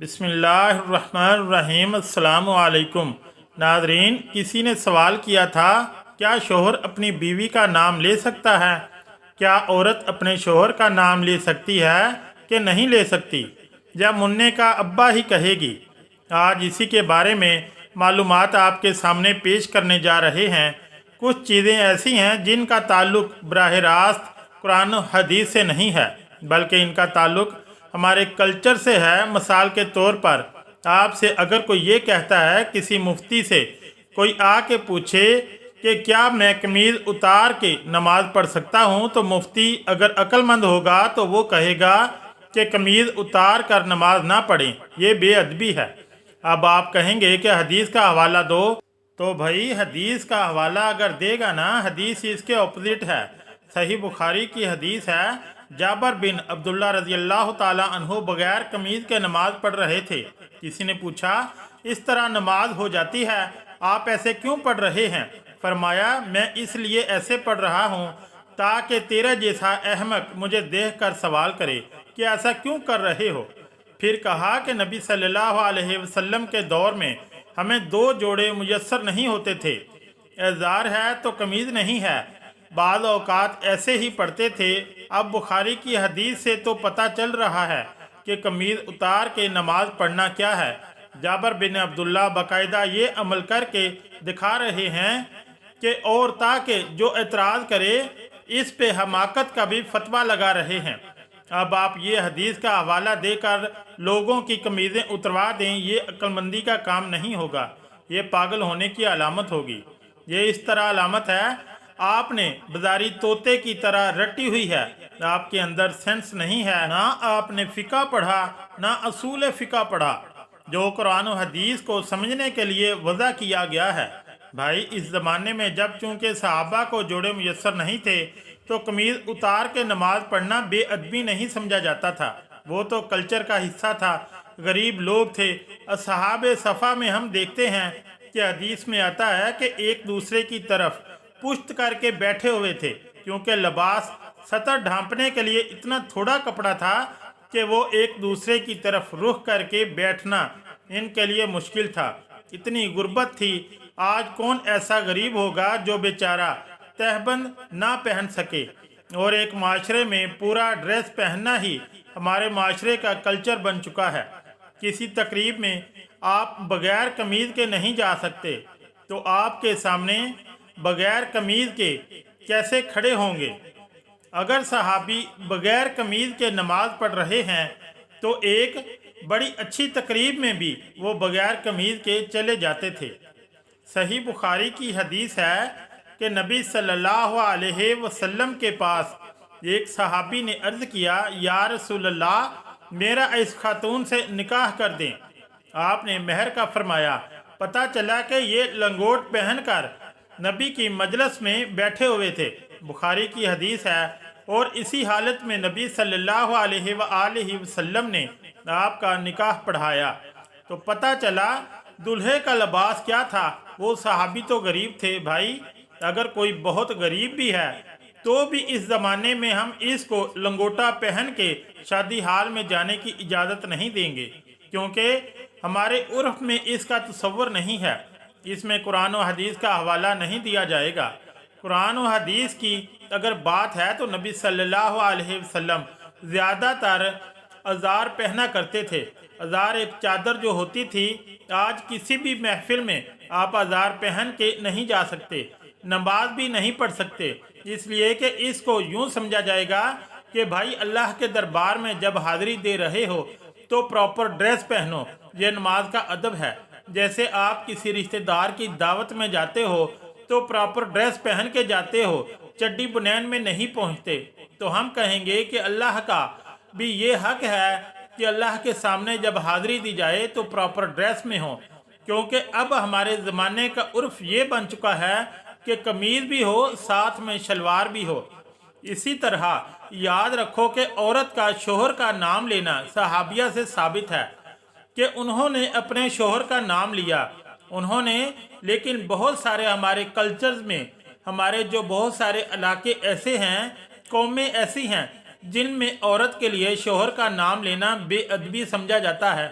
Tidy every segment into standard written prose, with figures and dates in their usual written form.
बिस्मिल्लाहिर्रहमानिर्रहीम। अस्सलामु अलैकुम नाज़रीन, किसी ने सवाल किया था, क्या शोहर अपनी बीवी का नाम ले सकता है? क्या औरत अपने शोहर का नाम ले सकती है कि नहीं ले सकती, या मुन्ने का अब्बा ही कहेगी? आज इसी के बारे में मालूमात आपके सामने पेश करने जा रहे हैं। कुछ चीज़ें ऐसी हैं जिनका ताल्लुक बराह रास्त कुरान और हदीस से नहीं है, बल्कि इनका ताल्लुक हमारे कल्चर से है। मिसाल के तौर पर आपसे अगर कोई ये कहता है, किसी मुफ्ती से कोई आके पूछे कि क्या मैं कमीज़ उतार के नमाज पढ़ सकता हूँ, तो मुफ्ती अगर अक्लमंद होगा तो वो कहेगा कि कमीज़ उतार कर नमाज ना पढ़ें, ये बेअदबी है। अब आप कहेंगे कि हदीस का हवाला दो, तो भाई हदीस का हवाला अगर देगा ना, हदीस इसके ऑपोजिट है। सही बुखारी की हदीस है, जाबर बिन अब्दुल्ला रजी अल्लाह ताला अन्हो बगैर कमीज़ के नमाज पढ़ रहे थे। किसी ने पूछा, इस तरह नमाज हो जाती है, आप ऐसे क्यों पढ़ रहे हैं? फरमाया, मैं इसलिए ऐसे पढ़ रहा हूँ ताकि तेरा जैसा अहमक मुझे देख कर सवाल करे कि ऐसा क्यों कर रहे हो। फिर कहा कि नबी सल्लल्लाहु अलैहि वसल्लम के दौर में हमें दो जोड़े मुयस्सर नहीं होते थे, एजार है तो कमीज़ नहीं है। बाज़ औक़ात ऐसे ही पढ़ते थे। अब बुखारी की हदीस से तो पता चल रहा है कि कमीज़ उतार के नमाज पढ़ना क्या है। जाबर बिन अब्दुल्ला बाकायदा ये अमल करके दिखा रहे हैं कि और ताकि जो एतराज़ करे इस पे हमाकत का भी फतवा लगा रहे हैं। अब आप ये हदीस का हवाला देकर लोगों की कमीज़ें उतरवा दें, ये अक्लमंदी का काम नहीं होगा, ये पागल होने की अलामत होगी। ये इस तरह अलामत है, आपने बाजारी तोते की तरह रटी हुई है, आपके अंदर सेंस नहीं है। ना आपने फ़िका पढ़ा, ना असूल फ़िका पढ़ा, जो कुरान और हदीस को समझने के लिए वज़ा किया गया है। भाई, इस ज़माने में जब चूँकि सहाबा को जोड़े मुयस्सर नहीं थे, तो कमीज़ उतार के नमाज पढ़ना बेअदबी नहीं समझा जाता था, वो तो कल्चर का हिस्सा था। गरीब लोग थे। असहाबे सफ़ा में हम देखते हैं कि हदीस में आता है कि एक दूसरे की तरफ पुश्त करके बैठे हुए थे, क्योंकि लिबास सतर ढांपने के लिए इतना थोड़ा कपड़ा था कि वो एक दूसरे की तरफ रुख करके बैठना इनके लिए मुश्किल था। इतनी गुर्बत थी। आज कौन ऐसा गरीब होगा जो बेचारा तहबंद ना पहन सके, और एक माशरे में पूरा ड्रेस पहनना ही हमारे माशरे का कल्चर बन चुका है। किसी तकरीब में आप बगैर कमीज़ के नहीं जा सकते, तो आपके सामने बगैर कमीज़ के कैसे खड़े होंगे? अगर सहाबी बगैर कमीज़ के नमाज पढ़ रहे हैं, तो एक बड़ी अच्छी तकरीब में भी वो बगैर कमीज़ के चले जाते थे। सही बुखारी की हदीस है कि नबी सल्लल्लाहु अलैहि वसल्लम के पास एक सहाबी ने अर्ज़ किया, या रसूलल्लाह, मेरा इस खातून से निकाह कर दें। आपने महर का फरमाया। पता चला कि ये लंगोट पहनकर नबी की मजलिस में बैठे हुए थे। बुखारी की हदीस है। और इसी हालत में नबी सल्लल्लाहु अलैहि वसल्लम ने आपका निकाह पढ़ाया। तो पता चला दूल्हे का लिबास क्या था। वो सहाबी तो गरीब थे। भाई, अगर कोई बहुत गरीब भी है तो भी इस ज़माने में हम इसको लंगोटा पहन के शादी हाल में जाने की इजाज़त नहीं देंगे, क्योंकि हमारे उर्फ में इसका तसव्वुर नहीं है। इसमें कुरान और हदीस का हवाला नहीं दिया जाएगा। कुरान और हदीस की अगर बात है तो नबी सल्लल्लाहु अलैहि वसल्लम ज़्यादातर अज़ार पहना करते थे। अज़ार एक चादर जो होती थी। आज किसी भी महफिल में आप अज़ार पहन के नहीं जा सकते, नमाज भी नहीं पढ़ सकते, इसलिए कि इसको यूँ समझा जाएगा कि भाई अल्लाह के दरबार में जब हाज़िरी दे रहे हो तो प्रॉपर ड्रेस पहनो, ये नमाज का अदब है। जैसे आप किसी रिश्तेदार की दावत में जाते हो तो प्रॉपर ड्रेस पहन के जाते हो, चड्डी बुनैन में नहीं पहुंचते। तो हम कहेंगे कि अल्लाह का भी ये हक है कि अल्लाह के सामने जब हाज़िरी दी जाए तो प्रॉपर ड्रेस में हो, क्योंकि अब हमारे ज़माने का उर्फ ये बन चुका है कि कमीज़ भी हो, साथ में शलवार भी हो। इसी तरह याद रखो कि औरत का शोहर का नाम लेना सहाबिया से साबित है कि उन्होंने अपने शोहर का नाम लिया। उन्होंने, लेकिन बहुत सारे हमारे कल्चर्स में, हमारे जो बहुत सारे इलाके ऐसे हैं, कौमें ऐसी हैं जिनमें औरत के लिए शोहर का नाम लेना बेअदबी समझा जाता है।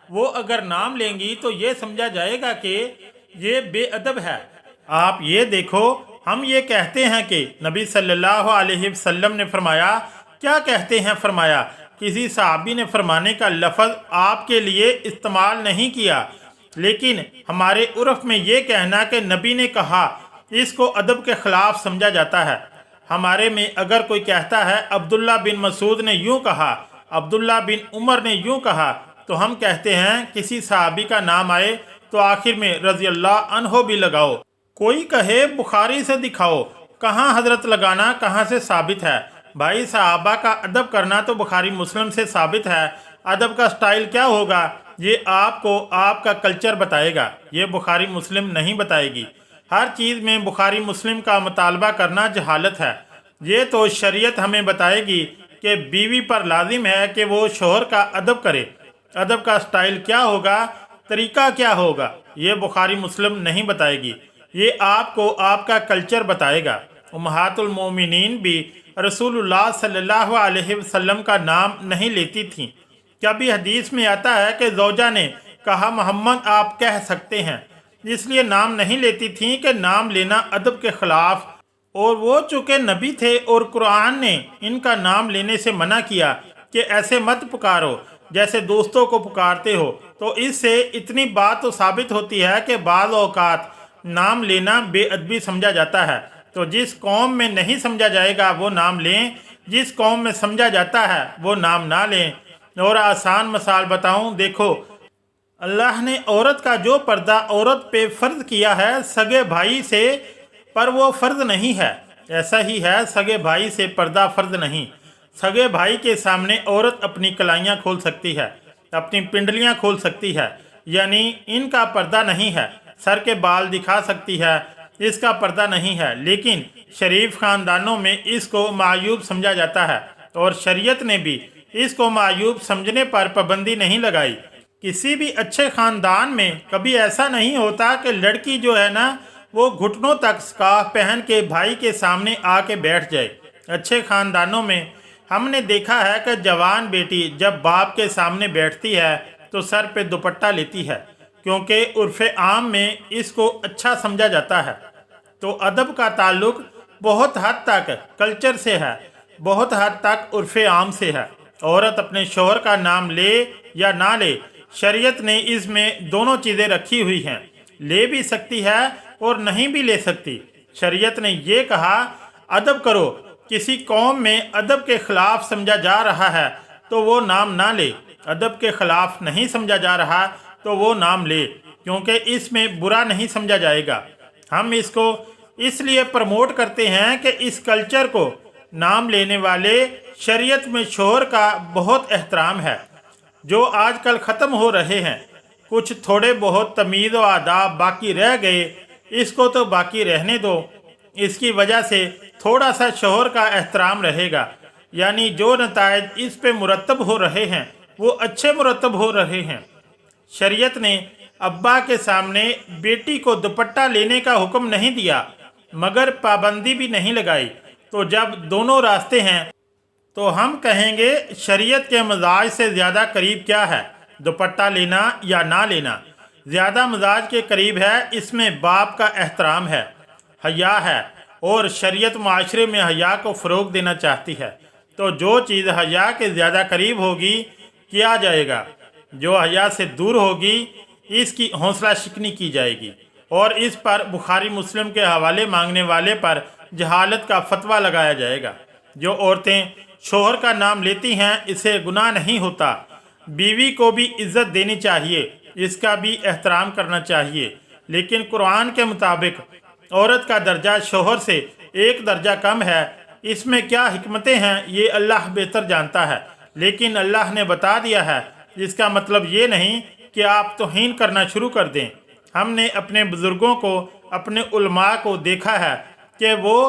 वो अगर नाम लेंगी तो ये समझा जाएगा कि ये बेअदब है। आप ये देखो, हम ये कहते हैं कि नबी सल्लल्लाहु अलैहि वसल्लम ने फरमाया। क्या कहते हैं? फरमाया, किसी सहाबी ने फरमाने का लफ्ज़ आपके लिए इस्तेमाल नहीं किया, लेकिन हमारे उर्फ में ये कहना कि नबी ने कहा, इसको अदब के ख़िलाफ़ समझा जाता है। हमारे में अगर कोई कहता है अब्दुल्ला बिन मसूद ने यूँ कहा, अब्दुल्ला बिन उमर ने यूँ कहा, तो हम कहते हैं किसी सहाबी का नाम आए तो आखिर में रज़ी अल्लाह अन्हो भी लगाओ। कोई कहे बुखारी से दिखाओ, कहाँ हजरत लगाना कहाँ से साबित है? भाई, सहाबा का अदब करना तो बुखारी मुस्लिम से साबित है। अदब का स्टाइल क्या होगा ये आपको आपका कल्चर बताएगा, ये बुखारी मुस्लिम नहीं बताएगी। हर चीज़ में बुखारी मुस्लिम का मुतालबा करना जहालत है। ये तो शरीयत हमें बताएगी कि बीवी पर लाजिम है कि वो शोहर का अदब करे। अदब का स्टाइल क्या होगा, तरीका क्या होगा, ये बुखारी मुस्लिम नहीं बताएगी, ये आपको आपका कल्चर बताएगा। उम्महातुल मोमिनीन भी रसूलुल्लाह सल्लल्लाहु अलैहि वसल्लम का नाम नहीं लेती थीं। कभी हदीस में आता है कि ज़ौजा ने कहा मोहम्मद आप कह सकते हैं, इसलिए नाम नहीं लेती थीं कि नाम लेना अदब के ख़िलाफ़। और वो चूँकि नबी थे और कुरान ने इनका नाम लेने से मना किया कि ऐसे मत पुकारो जैसे दोस्तों को पुकारते हो, तो इससे इतनी बात तो साबित होती है कि बाज़ औक़ात नाम लेना बेअदबी समझा जाता है। तो जिस कौम में नहीं समझा जाएगा वो नाम लें, जिस कौम में समझा जाता है वो नाम ना लें। और आसान मिसाल बताऊं, देखो, अल्लाह ने औरत का जो पर्दा औरत पे फ़र्ज किया है सगे भाई से, पर वो फ़र्ज नहीं है। ऐसा ही है, सगे भाई से पर्दा फ़र्ज नहीं। सगे भाई के सामने औरत अपनी कलाइयाँ खोल सकती है, अपनी पिंडलियाँ खोल सकती है, यानी इनका पर्दा नहीं है। सर के बाल दिखा सकती है, इसका पर्दा नहीं है। लेकिन शरीफ ख़ानदानों में इसको मायूब समझा जाता है और शरीयत ने भी इसको मायूब समझने पर पाबंदी नहीं लगाई। किसी भी अच्छे ख़ानदान में कभी ऐसा नहीं होता कि लड़की जो है ना वो घुटनों तक स्कार्फ पहन के भाई के सामने आके बैठ जाए। अच्छे ख़ानदानों में हमने देखा है कि जवान बेटी जब बाप के सामने बैठती है तो सर पे दुपट्टा लेती है, क्योंकि उर्फ़ आम में इसको अच्छा समझा जाता है। तो अदब का ताल्लुक़ बहुत हद तक कल्चर से है, बहुत हद तक उर्फ़ आम से है। औरत अपने शौहर का नाम ले या ना ले, शरीयत ने इसमें दोनों चीज़ें रखी हुई हैं। ले भी सकती है और नहीं भी ले सकती। शरीयत ने ये कहा अदब करो। किसी कौम में अदब के ख़िलाफ़ समझा जा रहा है तो वो नाम ना ले, अदब के ख़िलाफ़ नहीं समझा जा रहा तो वो नाम ले, क्योंकि इसमें बुरा नहीं समझा जाएगा। हम इसको इसलिए प्रमोट करते हैं कि इस कल्चर को नाम लेने वाले शरीयत में शोहर का बहुत एहतराम है, जो आजकल ख़त्म हो रहे हैं। कुछ थोड़े बहुत तमीज़ व आदाब बाकी रह गए, इसको तो बाकी रहने दो। इसकी वजह से थोड़ा सा शोहर का एहतराम रहेगा, यानी जो नताइज इस पे मुरतब हो रहे हैं वो अच्छे मुरतब हो रहे हैं। शरीयत ने अब्बा के सामने बेटी को दुपट्टा लेने का हुक्म नहीं दिया, मगर पाबंदी भी नहीं लगाई। तो जब दोनों रास्ते हैं तो हम कहेंगे शरीयत के मजाज से ज़्यादा करीब क्या है, दुपट्टा लेना या ना लेना? ज़्यादा मजाज के करीब है, इसमें बाप का एहतराम है, हया है, और शरीयत माशरे में हया को फ़रोग देना चाहती है। तो जो चीज़ हया के ज़्यादा करीब होगी किया जाएगा, जो हया से दूर होगी इसकी हौसला शिकनी की जाएगी। और इस पर बुखारी मुस्लिम के हवाले मांगने वाले पर जहालत का फतवा लगाया जाएगा। जो औरतें शोहर का नाम लेती हैं इसे गुनाह नहीं होता। बीवी को भी इज़्ज़त देनी चाहिए, इसका भी एहतराम करना चाहिए। लेकिन कुरान के मुताबिक औरत का दर्जा शोहर से एक दर्जा कम है। इसमें क्या हिकमतें हैं ये अल्लाह बेहतर जानता है, लेकिन अल्लाह ने बता दिया है। इसका मतलब ये नहीं कि आप तौहीन करना शुरू कर दें। हमने अपने बुज़ुर्गों को, अपने उलमा को देखा है कि वो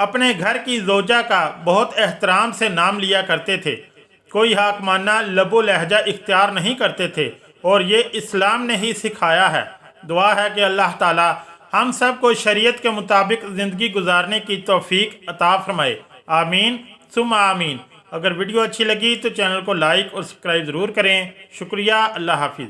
अपने घर की ज़ौजा का बहुत एहतराम से नाम लिया करते थे। कोई हाकमाना लबो लहजा इख्तियार नहीं करते थे, और ये इस्लाम ने ही सिखाया है। दुआ है कि अल्लाह ताला हम सब को शरीयत के मुताबिक ज़िंदगी गुजारने की तौफीक अता फरमाए। आमीन सुम्मा आमीन। अगर वीडियो अच्छी लगी तो चैनल को लाइक और सब्सक्राइब ज़रूर करें। शुक्रिया। अल्लाह हाफिज़।